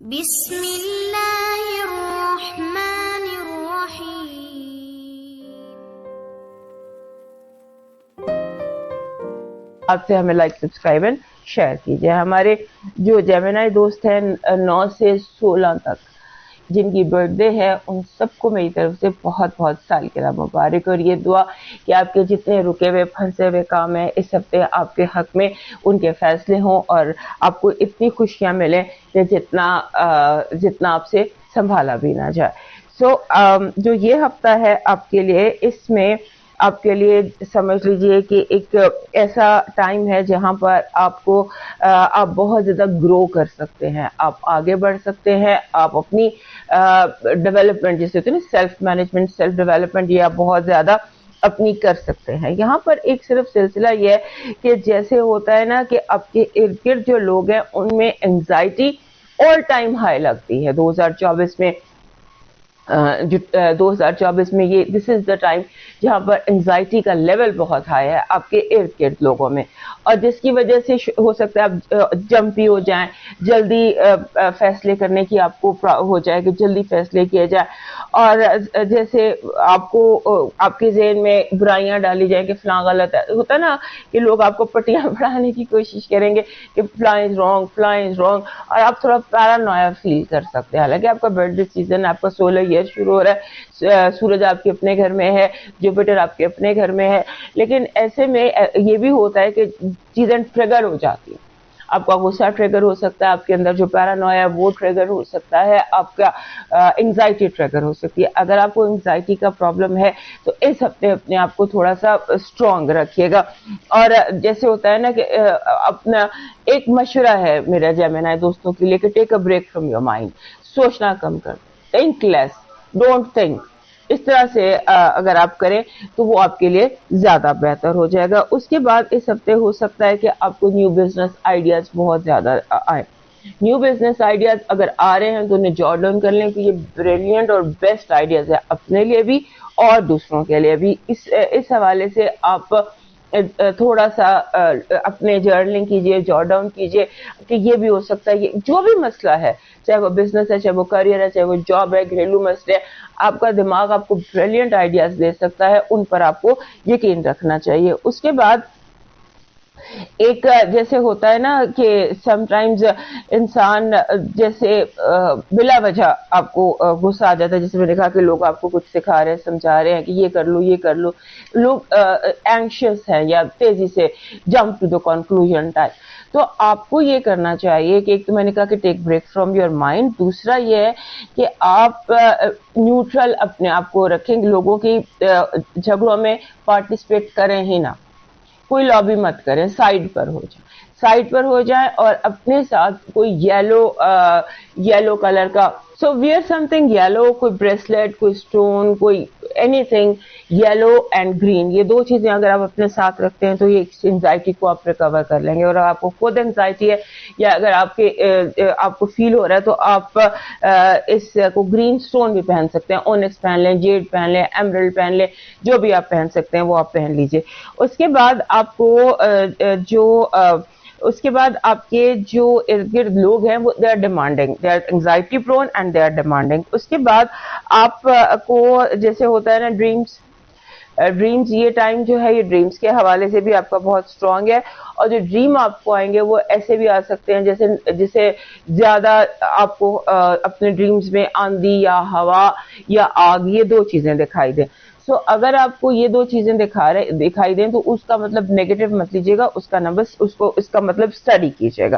بسم اللہ الرحمن الرحیم. آپ سے ہمیں لائک سبسکرائب اینڈ شیئر کیجیے. ہمارے جو جیمنائی دوست ہیں 9 سے 16 تک جن کی برتھ ڈے ہے ان سب کو میری طرف سے بہت بہت سالگرہ مبارک, اور یہ دعا کہ آپ کے جتنے رکے ہوئے پھنسے ہوئے کام ہیں اس ہفتے آپ کے حق میں ان کے فیصلے ہوں اور آپ کو اتنی خوشیاں ملیں کہ جتنا آپ سے سنبھالا بھی نہ جائے. جو یہ ہفتہ ہے آپ کے لیے, اس میں آپ کے لیے سمجھ لیجئے کہ ایک ایسا ٹائم ہے جہاں پر آپ بہت زیادہ گرو کر سکتے ہیں, آپ آگے بڑھ سکتے ہیں, آپ اپنی ڈیولپمنٹ جیسے ہوتی ہے نا سیلف مینجمنٹ, سیلف ڈیولپمنٹ, یہ آپ بہت زیادہ اپنی کر سکتے ہیں. یہاں پر ایک صرف سلسلہ یہ ہے کہ جیسے ہوتا ہے نا کہ آپ کے ارد گرد جو لوگ ہیں ان میں انگزائٹی آل ٹائم ہائی لگتی ہے 2024 میں. 2024 میں یہ دس از دا ٹائم جہاں پر انگزائٹی کا لیول بہت ہائی ہے آپ کے ارد گرد لوگوں میں, اور جس کی وجہ سے ہو سکتا ہے آپ جمپی ہو جائیں, جلدی فیصلے کرنے کی آپ کو ہو جائے کہ جلدی فیصلے کیے جائے, اور جیسے آپ کو آپ کے ذہن میں برائیاں ڈالی جائیں کہ فلاں غلط ہے. ہوتا ہے نا کہ لوگ آپ کو پٹیاں پڑھانے کی کوشش کریں گے کہ فلاں از رانگ, فلاں از رانگ, اور آپ تھوڑا پیرانویا فیل کر سکتے ہیں. حالانکہ آپ کا برتھ ڈے سیزن, آپ کا 16 ایئر شروع ہو رہا ہے, سورج آپ کے اپنے گھر میں ہے, جوپیٹر آپ کے اپنے گھر میں ہے, لیکن ایسے میں یہ بھی ہوتا ہے کہ چیزیں ٹریگر ہو جاتی ہیں. آپ کا غصہ ٹریگر ہو سکتا ہے, آپ کے اندر جو پیرانویا ہے وہ ٹریگر ہو سکتا ہے, آپ کا انگزائٹی ٹریگر ہو سکتی ہے. اگر آپ کو انگزائٹی کا پرابلم ہے تو اس ہفتے اپنے آپ کو تھوڑا سا اسٹرانگ رکھیے گا. اور جیسے ہوتا ہے نا کہ اپنا ایک مشورہ ہے میرا جیمنائی دوستوں کے لیے کہ take a break from your mind, سوچنا کم کر, تھنک لیس, ڈونٹ تھنک. اس طرح سے اگر آپ کریں تو وہ آپ کے لیے زیادہ بہتر ہو جائے گا. اس کے بعد اس ہفتے ہو سکتا ہے کہ آپ کو نیو بزنس آئیڈیاز بہت زیادہ آئیں. نیو بزنس آئیڈیاز اگر آ رہے ہیں تو انہیں جاٹ ڈاؤن کر لیں کہ یہ بریلینٹ اور بیسٹ آئیڈیاز ہے اپنے لیے بھی اور دوسروں کے لیے بھی. اس حوالے سے آپ تھوڑا سا اپنے جرنلنگ کیجئے, جاٹ ڈاؤن کیجئے کہ یہ بھی ہو سکتا ہے, یہ جو بھی مسئلہ ہے, چاہے وہ بزنس ہے, چاہے وہ کریئر ہے, چاہے وہ جاب ہے, گھریلو مسئلے, آپ کا دماغ آپ کو بریلینٹ آئیڈیاز دے سکتا ہے, ان پر آپ کو یقین رکھنا چاہیے. اس کے بعد ایک جیسے ہوتا ہے نا کہ سم ٹائمز انسان جیسے بلا وجہ آپ کو غصہ آ جاتا ہے, جیسے میں نے کہا کہ لوگ آپ کو کچھ سکھا رہے ہیں, سمجھا رہے ہیں کہ یہ کر لو, یہ کر لو, لوگ اینکشیس ہیں یا تیزی سے jump to the conclusion type. تو آپ کو یہ کرنا چاہیے کہ ایک تو میں نے کہا کہ ٹیک بریک فرام یور مائنڈ, دوسرا یہ ہے کہ آپ نیوٹرل اپنے آپ کو رکھیں, لوگوں کی جھگڑوں میں پارٹیسپیٹ کریں ہی نہ, کوئی لابی مت کریں, سائڈ پر ہو جائیں اور اپنے ساتھ کوئی یلو کلر کا, سو ویئر سم تھنگ یلو, کوئی بریسلیٹ, کوئی اسٹون, کوئی any thing yellow and green, یہ دو چیزیں اگر آپ اپنے ساتھ رکھتے ہیں تو یہ انزائٹی کو آپ ریکور کر لیں گے. اور آپ کو خود انزائٹی ہے یا اگر آپ کو فیل ہو رہا ہے تو آپ اس کو گرین اسٹون بھی پہن سکتے ہیں, اونکس پہن لیں, جیڈ پہن لیں, ایمرلڈ پہن لیں, جو بھی آپ پہن سکتے ہیں وہ آپ پہن لیجئے. اس کے بعد آپ کو اس کے بعد آپ کے جو ارد گرد لوگ ہیں وہ they are demanding, they are anxiety prone and they are demanding. اس کے بعد آپ کو جیسے ہوتا ہے نا ڈریمز, یہ ٹائم جو ہے یہ ڈریمز کے حوالے سے بھی آپ کا بہت اسٹرانگ ہے, اور جو ڈریم آپ کو آئیں گے وہ ایسے بھی آ سکتے ہیں جیسے زیادہ آپ کو اپنے ڈریمز میں آندھی یا ہوا یا آگ, یہ دو چیزیں دکھائی دیں. سو اگر آپ کو یہ دو چیزیں دکھائی دیں تو اس کا مطلب نیگیٹو مت لیجیے گا, اس کا مطلب اسٹڈی کیجیے گا.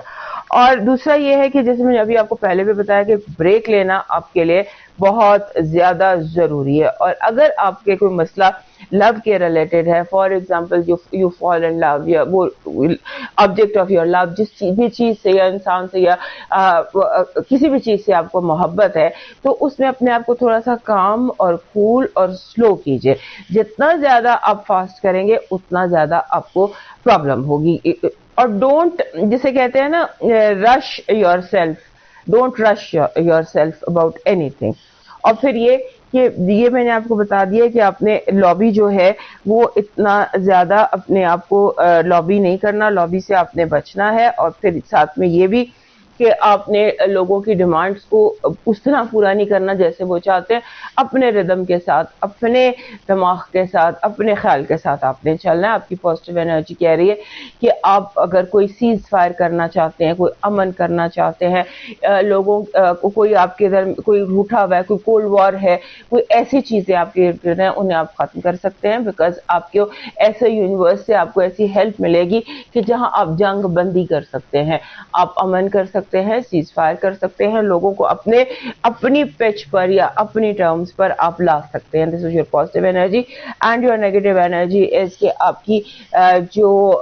اور دوسرا یہ ہے کہ جیسے میں نے ابھی آپ کو پہلے بھی بتایا کہ بریک لینا آپ کے لیے بہت زیادہ ضروری ہے. اور اگر آپ کے کوئی مسئلہ لو کے ریلیٹڈ ہے, فار ایگزامپل یو فال ان لو, یا وہ آبجیکٹ آف یور لو جس بھی چیز سے یا انسان سے یا کسی بھی چیز سے آپ کو محبت ہے, تو اس میں اپنے آپ کو تھوڑا سا کام اور کول اور سلو کیجیے. جتنا زیادہ آپ فاسٹ کریں گے اتنا زیادہ آپ کو پرابلم ہوگی. اور ڈونٹ, جسے کہتے ہیں نا rush yourself, don't rush yourself about anything. اور پھر یہ میں نے آپ کو بتا دیا کہ آپ نے لابی جو ہے وہ اتنا زیادہ اپنے آپ کو لابی نہیں کرنا, لابی سے آپ نے بچنا ہے. اور پھر ساتھ میں یہ بھی کہ آپ نے لوگوں کی ڈیمانڈس کو اس طرح پورا نہیں کرنا جیسے وہ چاہتے ہیں. اپنے ردم کے ساتھ, اپنے دماغ کے ساتھ, اپنے خیال کے ساتھ آپ نے چلنا ہے. آپ کی پازیٹیو انرجی کہہ رہی ہے کہ آپ اگر کوئی سیز فائر کرنا چاہتے ہیں, کوئی امن کرنا چاہتے ہیں, لوگوں کوئی آپ کے ادھر کوئی روٹھا ہوا ہے, کوئی کولڈ وار ہے, کوئی ایسی چیزیں آپ کے ارد گرد ہیں, انہیں آپ ختم کر سکتے ہیں. بیکاز آپ کے ایسے یونیورس سے آپ کو ایسی ہیلپ ملے گی کہ جہاں آپ جنگ بندی کر سکتے ہیں, آپ امن کر سکتے ہیں, سیز فائر کر سکتے ہیں, لوگوں کو اپنی پچ پر یا اپنی ٹرمز پر آپ لا سکتے ہیں. This is your positive energy. And your negative energy is کہ آپ کی جو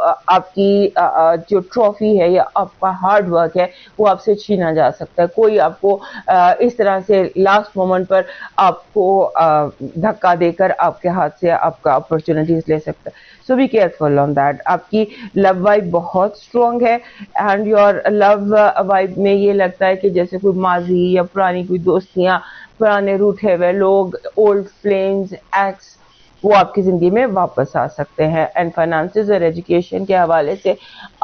ٹرافی ہے یا آپ کا ہارڈ ورک ہے وہ آپ سے چھینا جا سکتا ہے. کوئی آپ کو اس طرح سے لاسٹ مومنٹ پر آپ کو دھکا دے کر آپ کے ہاتھ سے آپ کا اپرچونٹیز لے سکتا ہے. سو بی کیئرفل آن دیٹ. آپ کی لو وائب بہت اسٹرانگ ہے, اینڈ یور لو وائب میں یہ لگتا ہے کہ جیسے کوئی ماضی یا پرانی کوئی دوستیاں, پرانے روٹے ہوئے لوگ, اولڈ فلیمز, ایکس, وہ آپ کی زندگی میں واپس آ سکتے ہیں. اینڈ فائنانسز اور ایجوکیشن کے حوالے سے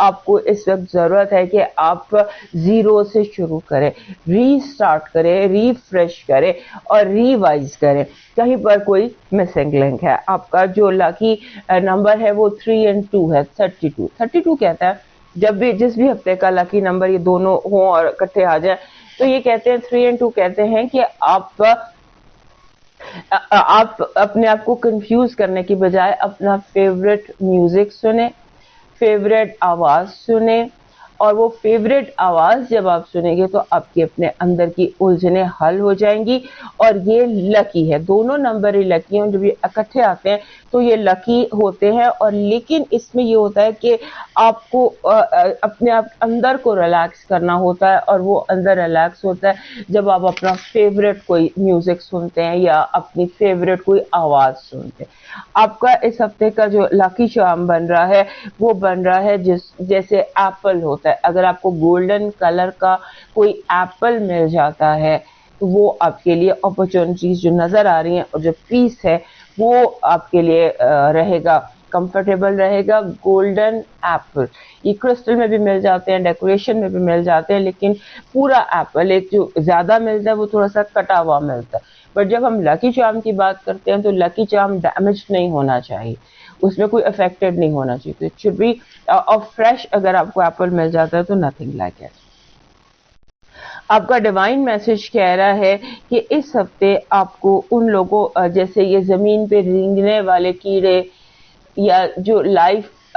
آپ کو اس وقت ضرورت ہے کہ آپ زیرو سے شروع کریں, ری اسٹارٹ کریں, ریفریش کریں اور ریوائز کریں. کہیں پر کوئی مسنگ لنک ہے. آپ کا جو لکی نمبر ہے وہ 3 اور 2 ہے, 32 کہتا ہے جب بھی جس بھی ہفتے کا لکی نمبر یہ دونوں ہوں اور اکٹھے آ جائیں تو یہ کہتے ہیں 3 اور 2 کہتے ہیں کہ آپ اپنے آپ کو کنفیوز کرنے کی بجائے اپنا فیوریٹ میوزک سنیں, فیوریٹ آواز سنیں, اور وہ فیوریٹ آواز جب آپ سنیں گے تو آپ کے اپنے اندر کی الجھنیں حل ہو جائیں گی. اور یہ لکی ہے, دونوں نمبر ہی لکی ہیں. جب یہ اکٹھے آتے ہیں تو یہ لکی ہوتے ہیں. اور لیکن اس میں یہ ہوتا ہے کہ آپ کو اپنے آپ اندر کو ریلیکس کرنا ہوتا ہے, اور وہ اندر ریلیکس ہوتا ہے جب آپ اپنا فیوریٹ کوئی میوزک سنتے ہیں یا اپنی فیوریٹ کوئی آواز سنتے ہیں. آپ کا اس ہفتے کا جو لکی چارم بن رہا ہے وہ بن رہا ہے جیسے ایپل ہوتا ہے. اگر آپ کو گولڈن کلر کا کوئی ایپل مل جاتا ہے تو وہ آپ کے لیے اپرچونٹیز جو نظر آ رہی ہیں اور جو پیس ہے وہ آپ کے لیے رہے گا, کمفرٹیبل رہے گا. گولڈن ایپل یہ کرسٹل میں بھی مل جاتے ہیں, ڈیکوریشن میں بھی مل جاتے ہیں, لیکن پورا ایپل ایک جو زیادہ ملتا ہے وہ تھوڑا سا کٹا ہوا ملتا ہے. بٹ جب ہم لکی چارم کی بات کرتے ہیں تو لکی چارم ڈیمیج نہیں ہونا چاہیے, اس میں کوئی افیکٹڈ نہیں ہونا چاہیے. تو اٹ شوڈ بی فریش. اگر آپ کو ایپل مل جاتا ہے تو نتھنگ لائک اٹ. آپ کا ڈیوائن میسج کہہ رہا ہے کہ اس ہفتے آپ کو ان لوگوں جیسے یہ زمین پہ رینگنے والے کیڑے یا جو لائف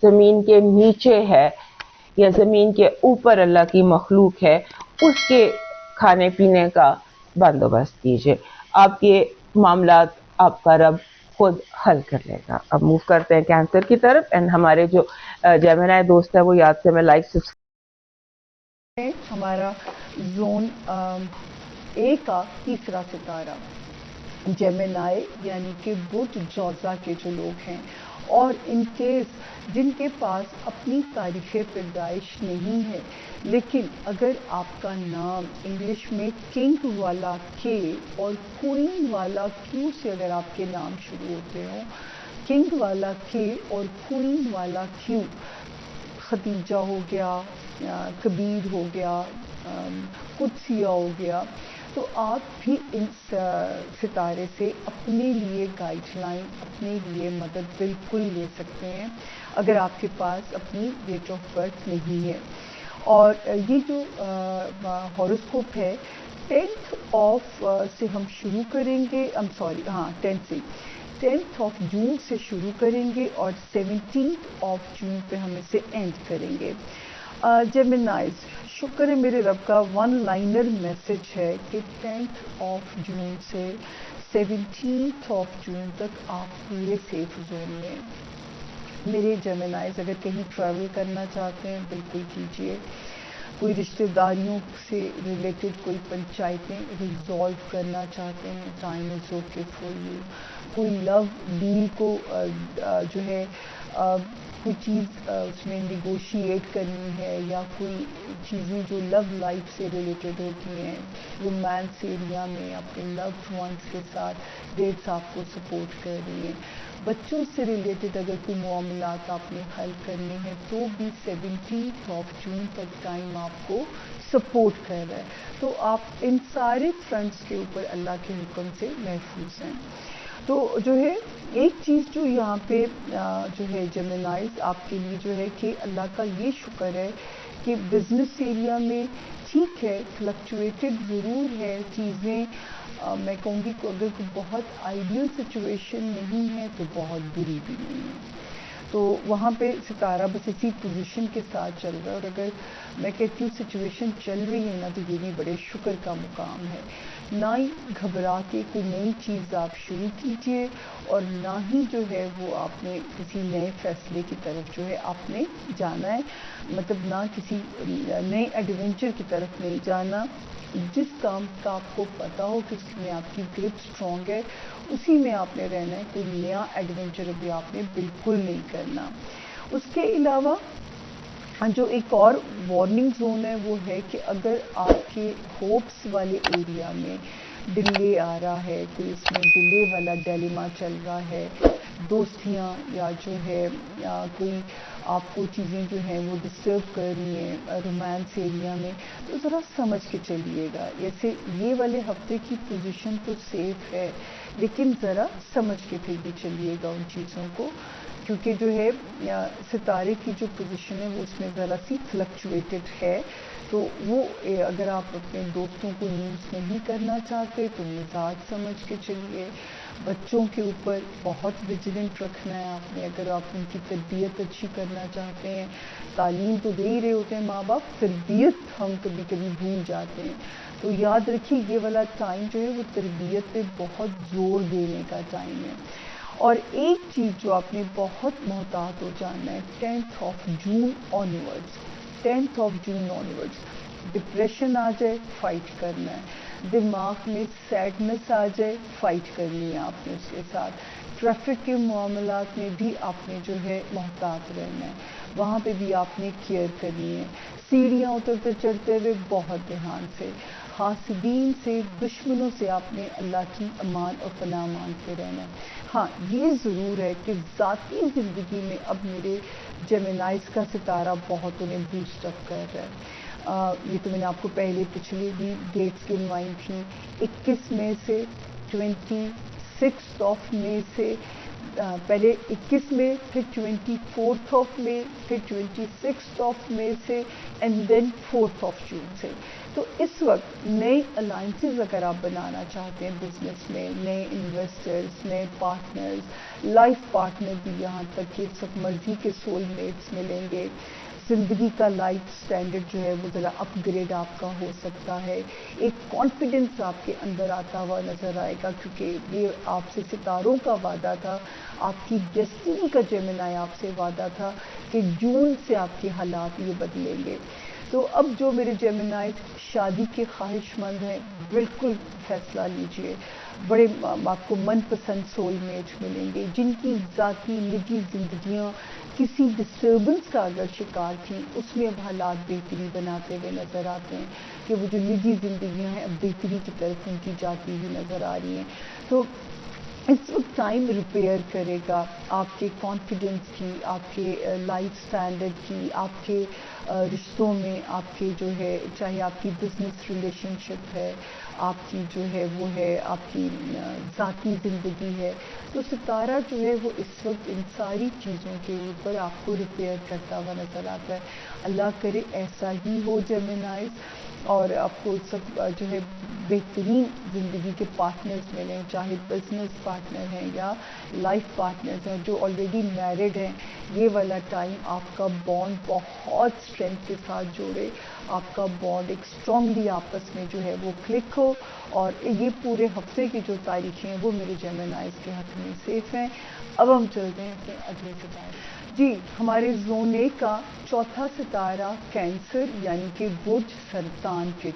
زمین کے نیچے ہے یا زمین کے اوپر اللہ کی مخلوق ہے, اس کے کھانے پینے کا بندوبست کیجیے. آپ کے معاملات آپ کا رب خود حل کر لے گا. اب موو کرتے ہیں کینسر کی طرف. اینڈ ہمارے جو جیمنائی دوست ہے وہ یاد سے میں لائک ہمارا زون اے کا تیسرا ستارہ جیمنائی یعنی کہ بدھ جوزا کے جو لوگ ہیں, اور ان کیس جن کے پاس اپنی تاریخ پیدائش نہیں ہے لیکن اگر آپ کا نام انگلش میں کنگ والا کے اور کوئین والا کیو سے اگر آپ کے نام شروع ہوتے ہوں, کنگ والا کے اور کوئین والا کیو, خدیجہ ہو گیا, کبیر ہو گیا, قدسیہ ہو گیا, تو آپ بھی ان ستارے سے اپنے لیے گائیڈ لائن, اپنے لیے مدد بالکل لے سکتے ہیں اگر آپ کے پاس اپنی ڈیٹ آف برتھ نہیں ہے. اور یہ جو ہاروسکوپ ہے 10th سے ہم شروع کریں گے, 10th آف جون سے شروع کریں گے اور 17th آف جون پہ ہم اسے اینڈ کریں گے. جیمنائز, شکر ہے میرے رب کا, ون لائنر میسج ہے کہ 10th آف جون سے 17th آف جون تک آپ پورے سیف زون میں. میرے جیمنائز اگر کہیں ٹریول کرنا چاہتے ہیں بالکل کیجیے. کوئی رشتہ داریوں سے ریلیٹڈ کوئی پنچایتیں ریزالو کرنا چاہتے ہیں, time is okay for you. کوئی لو ڈیل کو جو ہے کوئی چیز اس میں نیگوشیٹ کرنی ہے یا کوئی چیزیں جو لو لائف سے ریلیٹڈ ہوتی ہیں، رومانس ایریا میں اپنے لوڈ ونس کے ساتھ ڈیٹس آپ کو سپورٹ کر رہی ہیں. بچوں سے ریلیٹڈ اگر کوئی معاملات آپ نے حل کرنے ہیں تو بھی 17 جون تک ٹائم آپ کو سپورٹ کر رہا ہے. تو آپ ان سارے فرنٹس کے اوپر اللہ کے حکم سے محفوظ ہیں. تو جو ہے ایک چیز جو یہاں پہ جو ہے جیمنائز آپ کے لیے جو ہے کہ اللہ کا یہ شکر ہے کہ بزنس ایریا میں ٹھیک ہے، فلکچویٹڈ ضرور ہے چیزیں. میں کہوں گی کہ اگر کوئی بہت آئیڈیل سچویشن نہیں ہے تو بہت بری بھی نہیں ہے. تو وہاں پہ ستارہ بس اسی پوزیشن کے ساتھ چل رہا ہے. اور اگر میں کہتی ہوں سچویشن چل رہی ہے نا تو یہ بھی بڑے شکر کا مقام ہے. نہ ہی گھبرا کے کوئی نئی چیز آپ شروع کیجیے اور نہ ہی جو ہے وہ آپ نے کسی نئے فیصلے کی طرف جو ہے آپ نے جانا ہے، مطلب نہ کسی نئے ایڈونچر کی طرف نہیں جانا. جس کام کا آپ کو پتا ہو کہ اس میں آپ کی گرپ اسٹرانگ ہے اسی میں آپ نے رہنا ہے. کوئی نیا ایڈونچر ابھی آپ نے بالکل نہیں کرنا. اس کے علاوہ جو ایک اور وارننگ زون ہے وہ ہے کہ اگر آپ کے ہوپس والے ایریا میں ڈلے آ رہا ہے، کوئی اس میں ڈلے والا ڈیلیما چل رہا ہے، دوستیاں یا جو ہے یا کوئی آپ کو چیزیں جو ہیں وہ ڈسٹرب کر رہی ہیں رومانس ایریا میں، تو ذرا سمجھ کے چلیے گا. جیسے یہ والے ہفتے کی پوزیشن تو سیف ہے لیکن ذرا سمجھ کے پھر بھی چلیے گا ان چیزوں کو، کیونکہ جو ہے ستارے کی جو پوزیشن ہے وہ اس میں ذرا سی فلکچویٹڈ ہے. تو وہ اگر آپ اپنے دوستوں کو یوز نہیں کرنا چاہتے تو مزاج سمجھ کے چلیے. بچوں کے اوپر بہت ویجیلنٹ رکھنا ہے آپ نے. اگر آپ ان کی تربیت اچھی کرنا چاہتے ہیں، تعلیم تو دے ہی رہے ہوتے ہیں ماں باپ، تربیت ہم کبھی کبھی بھول جاتے ہیں. تو یاد رکھیے یہ والا ٹائم جو ہے وہ تربیت پہ بہت زور دینے کا ٹائم ہے. اور ایک چیز جو آپ نے بہت محتاط ہو جانا ہے 10 جون آنورڈز، 10 جون آنورڈز ڈپریشن آ جائے فائٹ کرنا ہے، دماغ میں سیڈنس آ جائے فائٹ کرنی ہے آپ نے اس کے ساتھ. ٹریفک کے معاملات میں بھی آپ نے جو ہے محتاط رہنا ہے، وہاں پہ بھی آپ نے کیئر کرنی ہے. سیڑھیاں اترتے چڑھتے ہوئے بہت دھیان سے، حاسدین سے، دشمنوں سے آپ نے اللہ کی امان اور پناہ مانگتے رہنا ہے. ہاں یہ ضرور ہے کہ ذاتی زندگی میں اب میرے جیمنائز کا ستارہ بہت انہیں بوسٹ اپ کر رہا ہے. یہ تو میں نے آپ کو پہلے پچھلی بھی ڈیٹس گنوائی تھیں. 21 مئی سے 26 مئی سے، پہلے 21 مئی، پھر 24 مئی، پھر 26 مئی سے، اینڈ دین 4 جون سے. تو اس وقت نئے الائنسز اگر آپ بنانا چاہتے ہیں بزنس میں، نئے انویسٹرز، نئے پارٹنرز، لائف پارٹنر بھی یہاں تک کہ سب مرضی کے سول میٹس ملیں گے. زندگی کا لائف سٹینڈرڈ جو ہے وہ ذرا اپ گریڈ آپ کا ہو سکتا ہے. ایک کانفیڈنس آپ کے اندر آتا ہوا نظر آئے گا، کیونکہ یہ آپ سے ستاروں کا وعدہ تھا، آپ کی ڈیسٹینی کا جیمنائی آپ سے وعدہ تھا کہ جون سے آپ کے حالات یہ بدلیں گے. تو اب جو میرے جیمنائی شادی کے خواہش مند ہیں بالکل فیصلہ لیجئے. بڑے آپ کو من پسند سول میٹ ملیں گے جن کی ذاتی نجی زندگیاں کسی ڈسٹربنس کا اگر شکار تھیں، اس میں اب حالات بہتری بناتے ہوئے نظر آتے ہیں کہ وہ جو نجی زندگیاں ہیں اب بہتری کی طرف ان کی جاتی ہوئی نظر آ رہی ہیں. تو اس وقت ٹائم ریپیئر کرے گا آپ کے کانفیڈنس کی، آپ کے لائف سٹینڈرڈ کی، آپ کے رشتوں میں، آپ کے جو ہے چاہے آپ کی بزنس ریلیشن شپ ہے، آپ کی جو ہے وہ ہے آپ کی ذاتی زندگی ہے. تو ستارہ جو ہے وہ اس وقت ان ساری چیزوں کے اوپر آپ کو ریپیئر کرتا ہوا نظر آتا ہے. اللہ کرے ایسا ہی ہو جیمنائز، اور آپ کو سب جو ہے بہترین زندگی کے پارٹنرز ملیں، چاہے بزنس پارٹنر ہیں یا لائف پارٹنرز ہیں جو آلریڈی میرڈ ہیں. یہ والا ٹائم آپ کا بانڈ بہت اسٹرینتھ کے ساتھ جوڑے، آپ کا بانڈ ایک اسٹرانگلی آپس میں جو ہے وہ کلک ہو. اور یہ پورے ہفتے کی جو تاریخیں ہیں وہ میرے جیمنائز کے حق میں سیف ہیں. اب ہم چلتے ہیں اپنے اگلے ستارے. جی، ہمارے زون 1 کا چوتھا ستارہ کینسر یعنی کہ برج سرطان کے